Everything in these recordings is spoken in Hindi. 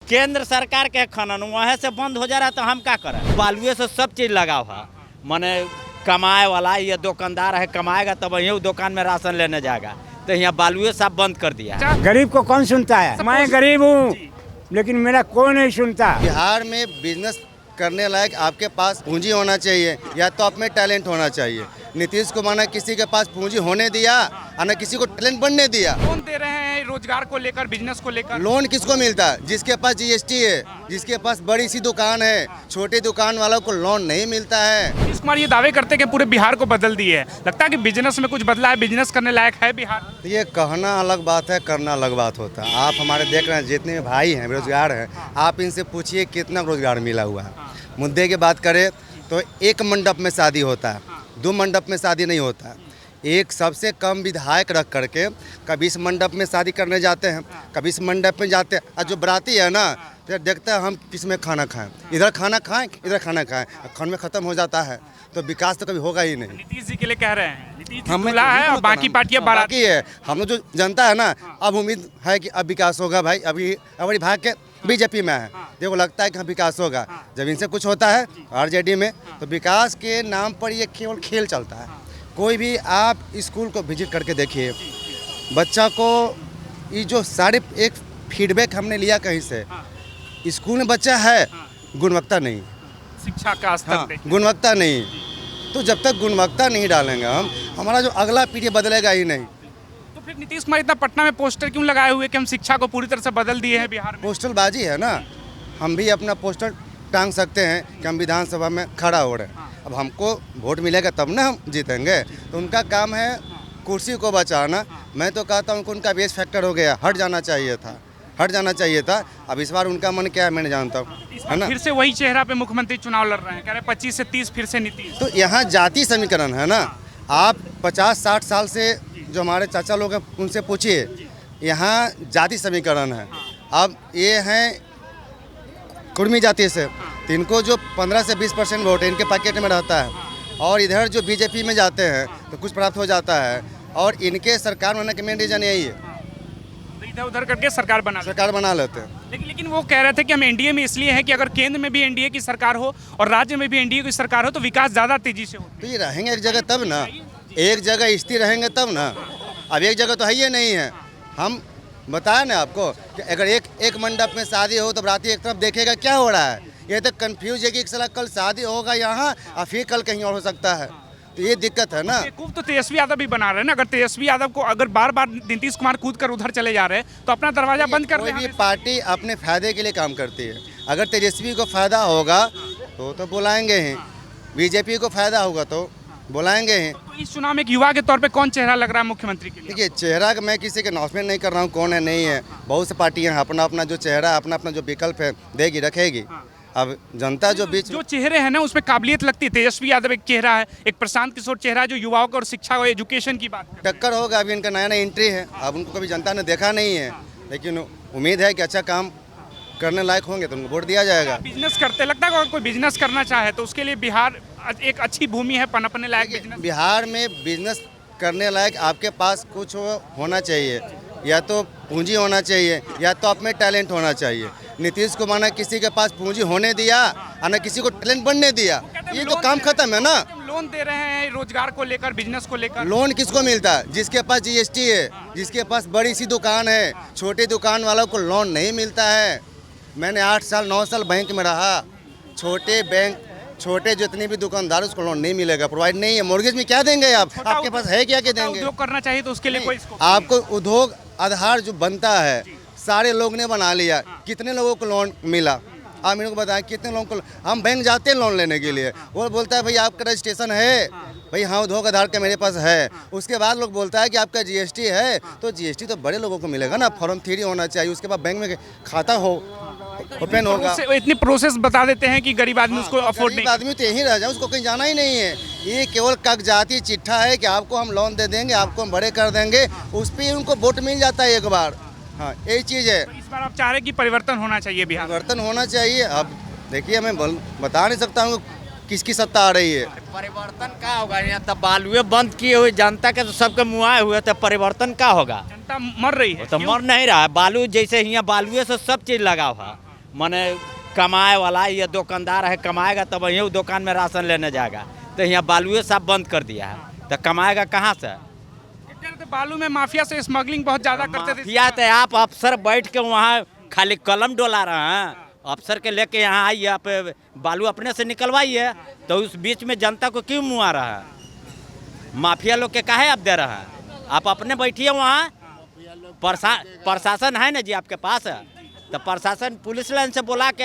केंद्र सरकार के खनन वहाँ से बंद हो जा रहा है तो हम क्या करें। बालुए से सब चीज़ लगा हुआ, माने कमाए वाला ये दुकानदार है, कमाएगा तब यही दुकान में राशन लेने जाएगा, तो यहाँ बालुए साहब बंद कर दिया। गरीब को कौन सुनता है? मैं गरीब हूँ लेकिन मेरा कोई नहीं सुनता। बिहार में बिजनेस करने लायक आपके पास पूंजी होना चाहिए या तो आप में टैलेंट होना चाहिए। नीतीश कुमार ने किसी के पास पूंजी होने दिया और न किसी को टैलेंट बनने दिया। लोन दे रहे हैं रोजगार को लेकर, बिजनेस को लेकर। लोन किसको मिलता है? जिसके पास जीएसटी है, जिसके पास बड़ी सी दुकान है। छोटी दुकान वालों को लोन नहीं मिलता है। नीतीश कुमार ये दावे करते हैं कि पूरे बिहार को बदल दिए है। लगता है कि बिजनेस में कुछ बदला है, बिजनेस करने लायक है बिहार। ये कहना अलग बात है, करना अलग बात होता है। आप हमारे देख रहे हैं जितने भी भाई हैं बेरोजगार हैं, आप इनसे पूछिए कितना रोजगार मिला हुआ है। मुद्दे की बात करें तो एक मंडप में शादी होता है, 2 मंडप में शादी नहीं होता। एक सबसे कम विधायक रख करके कभी इस मंडप में शादी करने जाते हैं, कभी इस मंडप में जाते हैं। और जो बराती है ना, फिर देखते हैं हम किस में खाना खाएं, इधर खाना खाएं इधर खाना खाएं, खाने में ख़त्म हो जाता है तो विकास तो कभी होगा ही नहीं। नीतीश जी के लिए कह रहे हैं, नीतीश जी हमें दूल्हा है और बाकी पार्टियां बाराती बाकी है। हम लोग जो जनता है ना, अब उम्मीद है कि अब विकास होगा भाई। अभी हमारी भाग के बीजेपी में है, देखो लगता है कि हाँ विकास होगा। जब इनसे कुछ होता है आरजेडी में तो विकास के नाम पर ये केवल खेल चलता है। कोई भी आप स्कूल को विजिट करके देखिए, बच्चा को ये जो सारे एक फीडबैक हमने लिया कहीं से, स्कूल में बच्चा है गुणवत्ता नहीं, शिक्षा का स्तर गुणवत्ता नहीं। तो जब तक गुणवत्ता नहीं डालेंगे हम, हमारा जो अगला पीढ़ी बदलेगा ही नहीं। तो फिर नीतीश कुमार इतना पटना में पोस्टर क्यों लगाए हुए कि हम शिक्षा को पूरी तरह से बदल दिए हैं बिहार में? पोस्टर बाजी है ना, हम भी अपना पोस्टर टांग सकते हैं कि हम विधानसभा में खड़ा हो रहे हैं। अब हमको वोट मिलेगा तब ना हम जीतेंगे। तो उनका काम है कुर्सी को बचाना। मैं तो कहता हूँ कि उनका बेस फैक्टर हो गया, हट जाना चाहिए था, हट जाना चाहिए था। अब इस बार उनका मन क्या है मैं नहीं जानता हूँ, है ना। फिर से वही चेहरा पे मुख्यमंत्री चुनाव लड़ रहे हैं, कह रहे हैं 25 से 30 फिर से नीतीश। तो यहाँ जाति समीकरण है ना। आप 50-60 साल से जो हमारे चाचा लोग हैं उनसे पूछिए, यहाँ जाति समीकरण है। अब ये हैं कुर्मी जाति से, तो इनको जो 15 से 20% वोट इनके पैकेट में रहता है, और इधर जो बीजेपी में जाते हैं तो कुछ प्राप्त हो जाता है। और इनके सरकार बनने के मेन रीजन यही है, इधर उधर करके सरकार बना लेते हैं। लेकिन वो कह रहे थे कि हम एनडीए में इसलिए हैं कि अगर केंद्र में भी एनडीए की सरकार हो और राज्य में भी एनडीए की सरकार हो तो विकास ज़्यादा तेजी से हो। तो ये रहेंगे एक जगह तब ना, एक जगह स्थिर रहेंगे तब ना। अब एक जगह तो है ही नहीं है। हम बताया ना आपको कि अगर एक मंडप में शादी हो तो बराती एक तरफ देखेगा क्या हो रहा है। ये तो कंफ्यूज है कि एक साल कल शादी होगा यहाँ और फिर कल कहीं और हो सकता है। तो ये दिक्कत है ना। बेवकूफ तो तेजस्वी यादव भी बना रहे हैं ना। अगर तेजस्वी यादव को अगर बार बार नीतीश कुमार कूद कर उधर चले जा रहे हैं तो अपना दरवाजा बंद कर कोई भी पार्टी अपने फायदे के लिए काम करती है। अगर तेजस्वी को फायदा होगा तो बुलाएंगे ही, बीजेपी को फायदा होगा तो बुलाएंगे ही। तो इस चुनाव में एक युवा के तौर पे कौन चेहरा लग रहा है मुख्यमंत्री के लिए? देखिए, चेहरा का मैं किसी के अनाउंसमेंट नहीं कर रहा हूँ कौन है नहीं है। बहुत सी पार्टियाँ हैं, अपना अपना जो चेहरा, अपना अपना जो विकल्प है देगी रखेगी। अब जनता जो बीच जो चेहरे हैं ना उसमें काबिलियत लगती है। तेजस्वी यादव एक चेहरा है, एक प्रशांत किशोर चेहरा है जो युवाओं को और शिक्षा और एजुकेशन की बात है। टक्कर होगा। अभी इनका नया नया एंट्री है, अब उनको कभी जनता ने देखा नहीं है, लेकिन उम्मीद है कि अच्छा काम करने लायक होंगे तो उनको वोट दिया जाएगा। बिजनेस करते लगता है अगर कोई बिजनेस करना चाहे तो उसके लिए बिहार एक अच्छी भूमि है पनपने लायक बिजनेस। बिहार में बिजनेस करने लायक आपके पास कुछ होना चाहिए, या तो पूंजी होना चाहिए या तो आप में टैलेंट होना चाहिए। नीतीश कुमार ने किसी के पास पूंजी होने दिया और न किसी को टैलेंट बनने दिया। ये तो काम खत्म है ना। लोन दे रहे हैं रोजगार को लेकर, बिजनेस को लेकर। लोन किसको मिलता है? जिसके पास जीएसटी है, जिसके पास बड़ी सी दुकान है। छोटी दुकान वालों को लोन नहीं मिलता है। मैंने 8 साल 9 साल बैंक में रहा। छोटे जितने भी दुकानदार उसको लोन नहीं मिलेगा, प्रोवाइड नहीं है। मॉर्गेज में क्या देंगे आप? आपके पास है क्या देंगे? उद्योग करना चाहिए तो उसके लिए कोई आपको उद्योग आधार जो बनता है सारे लोग ने बना लिया। कितने लोगों को लोन मिला? आप मेरे को बताएं कितने लोगों को। हम बैंक जाते हैं लोन लेने के लिए, वो बोलता है भाई आपका रजिस्ट्रेशन है, भाई हाँ उद्योग आधार का मेरे पास है। उसके बाद लोग बोलता है कि आपका जीएसटी है, तो जीएसटी तो बड़े लोगों को मिलेगा ना। फॉर्म 3 होना चाहिए, उसके बाद बैंक में खाता हो ओपन होगा। इतनी प्रोसेस बता देते हैं कि गरीब आदमी उसको अफोर्ड नहीं। आदमी तो यहीं रह जाए, उसको कहीं जाना ही नहीं है। ये केवल कागजाती चिट्ठा है कि आपको हम लोन दे देंगे, आपको हम बड़े कर देंगे, उस पर उनको वोट मिल जाता है एक बार। हाँ यही चीज़ है। तो इस बार आप चाह रहे हैं कि परिवर्तन होना चाहिए बिहार? परिवर्तन होना चाहिए। अब देखिए मैं बता नहीं सकता हूँ किसकी सत्ता आ रही है। परिवर्तन क्या होगा? यहाँ तब बालुए बंद किए हुए जनता के तो सबके मुआए हुए, तो परिवर्तन क्या होगा? जनता मर रही है। तो मर नहीं रहा है। बालू जैसे यहाँ बालुए से सब चीज़ लगा हुआ, माने कमाए वाला ये दुकानदार है, कमाएगा तब यही दुकान में राशन लेने जाएगा। तो यहाँ बालुए साहब बंद कर दिया है, तो कमाएगा कहाँ से? बालू में माफिया से स्मगलिंग बहुत ज्यादा करते थे। माफिया तो आप अफसर बैठ के वहाँ खाली कलम डोला रहे हैं, अफसर के लेके यहाँ आइए, आप बालू अपने से निकलवाइए। तो उस बीच में जनता को क्यों मुआ रहा है? माफिया लोग के काहे आप दे रहे हैं? आप अपने बैठिए वहाँ, प्रशासन है ना जी आपके पास, तो प्रशासन पुलिस लाइन से बुला के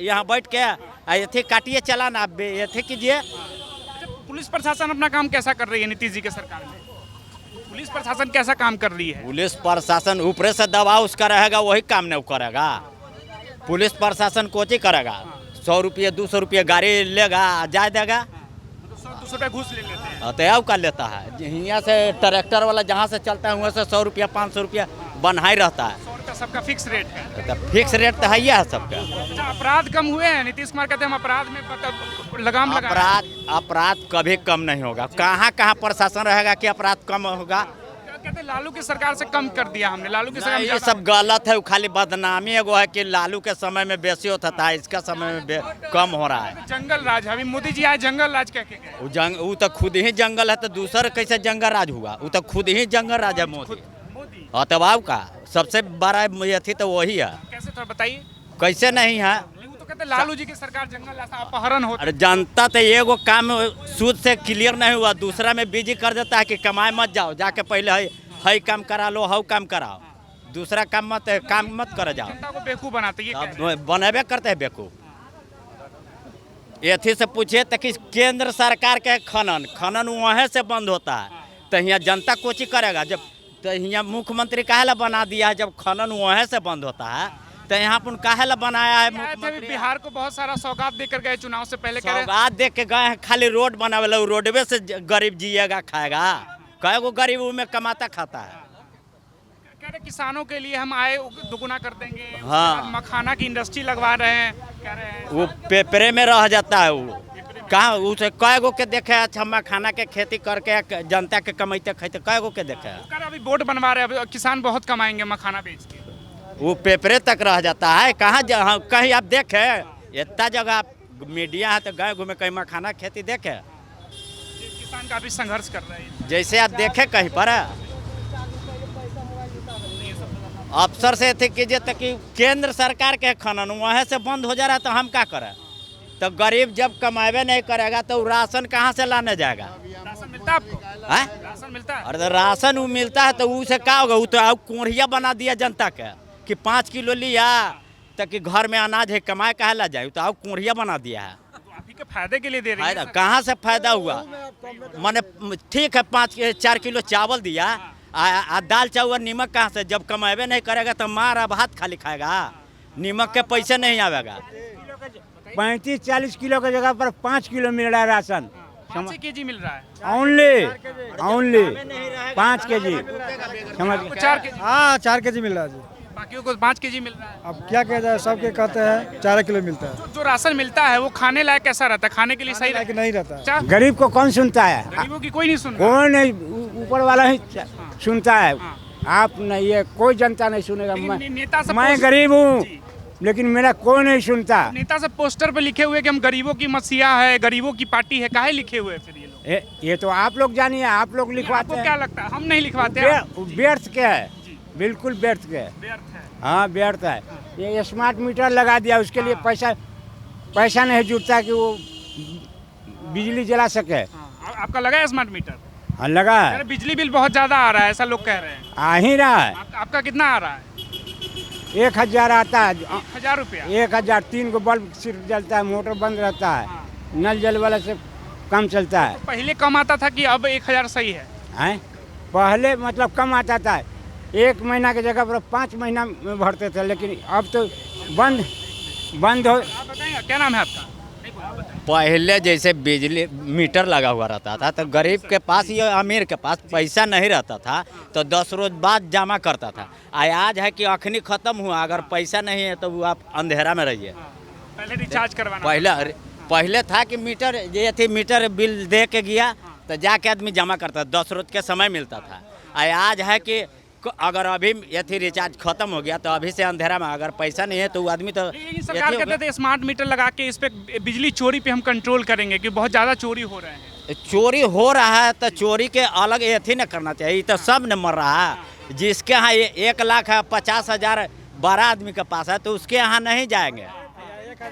यहाँ बैठ के ये काटिए चालान, आप ये कीजिए। पुलिस प्रशासन अपना काम कैसा कर रही है नीतीश जी के सरकार में? पुलिस प्रशासन कैसा काम कर रही है? पुलिस प्रशासन ऊपर से दबाव उसका रहेगा, वही काम नहीं करेगा। पुलिस प्रशासन कोची करेगा? 100 रुपये 200 रुपये गाड़ी लेगा, जा देगा, 100-200 रुपये घूस ले लेते हैं। तो का लेता है। यहाँ से ट्रैक्टर वाला जहाँ से चलता है वहाँ से 100 रुपया 500 रुपया बना ही रहता है। 100 रुपया सबका फिक्स रेट है। तो फिक्स रेट तो है ही है सबका। अच्छा, अपराध कम हुए हैं? नीतीश कुमार कहते हैं हम अपराध में लगाम लगा। अपराध कभी कम नहीं होगा। कहाँ कहाँ प्रशासन रहेगा कि अपराध कम होगा? कहते हैं लालू की सरकार से कम कर दिया हमने, लालू की सरकार ये सब गलत है। खाली बदनामी एगो है कि लालू के समय में बेसी होता था, इसका समय में कम हो रहा है। जंगल राज, अभी मोदी जी आए जंगल राज कह के गए। वो तो खुद ही जंगल है, तो दूसरा कैसे जंगल राज हुआ? वो तो खुद ही जंगल राज है मोदी। अतवाव का सबसे बड़ा अथी तो वही है। कैसे थोड़ा बताइए। कैसे नहीं है? वो तो कहते लालू जी की सरकार जंगल ऐसा अपहरण होता। अरे जनता तो एगो काम सूद से क्लियर नहीं हुआ, दूसरा में बिजी कर देता है कि कमाए मत जाओ, जाके पहले है काम करा लो, हव काम कराओ, दूसरा काम मत कर जाओ। जनता को बेवकूफ बनाते ये बनेबे करते हैं बेवकूफ। एथी से पूछिए तो कि केंद्र सरकार के खनन वहीं से बंद होता है, तो यहाँ जनता कोची करेगा? जब तो यहाँ मुख्यमंत्री काहे ला बना दिया है? जब खनन वहीं से बंद होता है तो यहाँ पर काहे ला बनाया है मुख्यमंत्री? बिहार को बहुत सारा सौगात देकर गए चुनाव से पहले। सौगात दे के गए हैं, खाली रोड बनावे ला, रोडवे से गरीब जिएगा खाएगा। कई गो गरीब में कमाता खाता है। कह रहे किसानों के लिए हम आए दुगुना कर देंगे। हाँ। मखाना की इंडस्ट्री लगवा रहे हैं, कह रहे हैं। वो पेपरे में रह जाता है। वो कहाँ उसे कई गो के देखे? अच्छा, मखाना के खेती करके जनता के कमाइते खाते कई गो के देखे? अभी बोर्ड बनवा रहे हैं, किसान बहुत कमाएंगे मखाना बेच के। वो पेपरे तक रह जाता है। कहाँ कहीं आप देखे? इतना जगह मीडिया है तो गए घूमे, कहीं मखाना खेती देखे? किसान काफी संघर्ष कर रहे हैं। जैसे आप देखे कहीं पर अफसर से थे कीजिए तो कि केंद्र सरकार के खनन वहीं से बंद हो जा रहा है, तो हम क्या करें? तो गरीब जब कमावे नहीं करेगा तो राशन कहाँ से लाने जाएगा? राशन मिलता है आपको? राशन मिलता है? अरे राशन वो मिलता है तो उसे क्या होगा? वो तो कोढ़िया बना दिया जनता के कि 5 किलो लिया तो कि घर में अनाज है, कमाए कहे ला जाए, तो कोढ़िया बना दिया है। के फायदे के लिए दे रही है। कहाँ से फायदा हुआ? माने ठीक है 4 किलो चावल दिया, दाल चावल नीमक कहाँ से? जब कमावे नहीं करेगा तो मार भात खाली खाएगा, नीमक के पैसे नहीं आवेगा। 35-40 किलो की जगह पर 5 किलो मिल रहा है राशन। 5 केजी मिल रहा है। Only 5 KG. समझ? 4 केजी? हाँ 4 केजी मिल रहा है जी। बाकियों को 5 केजी मिल रहा है। अब क्या किया जाए, सबके कहते हैं 4 किलो मिलता है। जो राशन मिलता है वो खाने लायक कैसा रहता है? खाने के लिए सही कि नहीं रहता है। गरीब को कौन सुनता है? गरीबों की कोई नहीं सुन रहा। कोई नहीं, ऊपर वाला ही सुनता है। आप नहीं, ये कोई जनता नहीं सुनेगा। मैं गरीब हूँ लेकिन मेरा कोई नहीं सुनता। नेता सब पोस्टर पे लिखे हुए कि हम गरीबों की मसीहा है, गरीबों की पार्टी है, काहे लिखे हुए फिर ये लोग? ये तो आप लोग जानिए, आप लोग लिखवाते हैं। क्या लगता है? हम नहीं लिखवाते। व्यर्थ के है, बिल्कुल व्यर्थ के। हाँ व्यर्थ है। ये स्मार्ट मीटर लगा दिया, उसके लिए पैसा नहीं जुटता कि वो बिजली जला सके। आपका लगा है स्मार्ट मीटर? हाँ लगा है। बिजली बिल बहुत ज्यादा आ रहा है, ऐसा लोग कह रहे हैं। आ ही रहा है। आपका कितना आ रहा है? 1000 आता है। 1000 रुपया? 1000। 3 को बल्ब सिर्फ जलता है, मोटर बंद रहता है, नल जल वाला से कम चलता है। तो पहले कम आता था कि अब 1000 सही है? पहले मतलब कम आता था, 1 महीना की जगह पर 5 महीना में भरते थे, लेकिन अब तो बंद हो। आप बताइए क्या नाम है आपका? पहले जैसे बिजली मीटर लगा हुआ रहता था तो गरीब के पास या अमीर के पास पैसा नहीं रहता था, तो 10 रोज बाद जमा करता था। आज है कि अखनी खत्म हुआ, अगर पैसा नहीं है तो वो आप अंधेरा में रहिए। पहले रिचार्ज करवाना। पहले था कि मीटर ये थी, मीटर बिल दे के गया तो जाके आदमी जमा करता, 10 रोज के समय मिलता था। आज है कि अगर अभी ये रिचार्ज खत्म हो गया तो अभी से अंधेरा में अगर पैसा नहीं है तो वो आदमी तो लेकिन सरकार कहते थे स्मार्ट मीटर लगा के इस पे बिजली चोरी पे हम कंट्रोल करेंगे कि बहुत ज़्यादा चोरी हो रहे हैं। चोरी हो रहा है तो चोरी के अलग एथी न करना चाहिए, तो सब न मर रहा है। जिसके यहाँ 1,50,000 12 आदमी के पास है तो उसके यहाँ नहीं जाएंगे।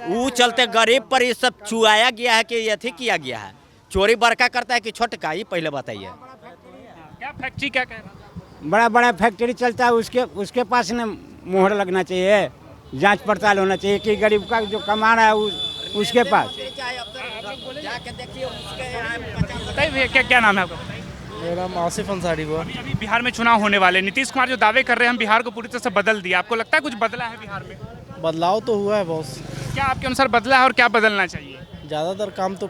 वो चलते गरीब पर ये सब चुआया गया है कि एथी किया गया है। चोरी बड़का करता है कि छोटका, ये पहले बताइए। क्या फैक्ट्री क्या कह रहा है? बड़ा बड़ा फैक्ट्री चलता है, उसके पास न मोहर लगना चाहिए, जांच पड़ताल होना चाहिए कि गरीब का जो कमा रहा है उसके पास। बताइए भैया, क्या नाम है आपका? मेरा नाम आसिफ अंसारी हुआ। अभी बिहार में चुनाव होने वाले, नीतीश कुमार जो दावे कर रहे हैं हम बिहार को पूरी तरह से बदल दिया, आपको लगता है कुछ बदला है बिहार में? बदलाव तो हुआ है बॉस। क्या आपके अनुसार बदला है और क्या बदलना चाहिए? ज़्यादातर काम तो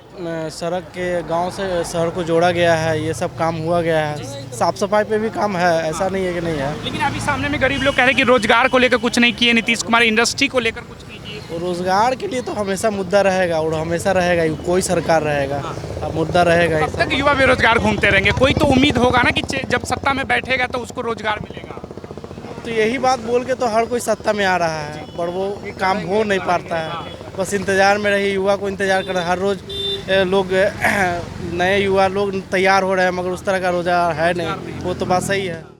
सड़क के गांव से शहर को जोड़ा गया है, ये सब काम हुआ गया है। साफ सफाई पे भी काम है, ऐसा नहीं है कि नहीं है। लेकिन अभी सामने में गरीब लोग कह रहे हैं कि रोजगार को लेकर कुछ नहीं किए नीतीश कुमार, इंडस्ट्री को लेकर कुछ नहीं किए। तो रोजगार के लिए तो हमेशा मुद्दा रहेगा और हमेशा रहेगा, कोई सरकार रहेगा अब मुद्दा रहेगा ही। कब तक युवा बेरोजगार घूमते रहेंगे? कोई तो उम्मीद होगा ना कि जब सत्ता में बैठेगा तो उसको रोजगार मिलेगा। तो यही बात बोल के तो हर कोई सत्ता में आ रहा है, पर वो काम हो नहीं पाता है। बस इंतजार में रही, युवा को इंतजार कर, हर रोज लोग नए युवा लोग तैयार हो रहे हैं, मगर उस तरह का रोजगार है नहीं। वो तो बात सही है।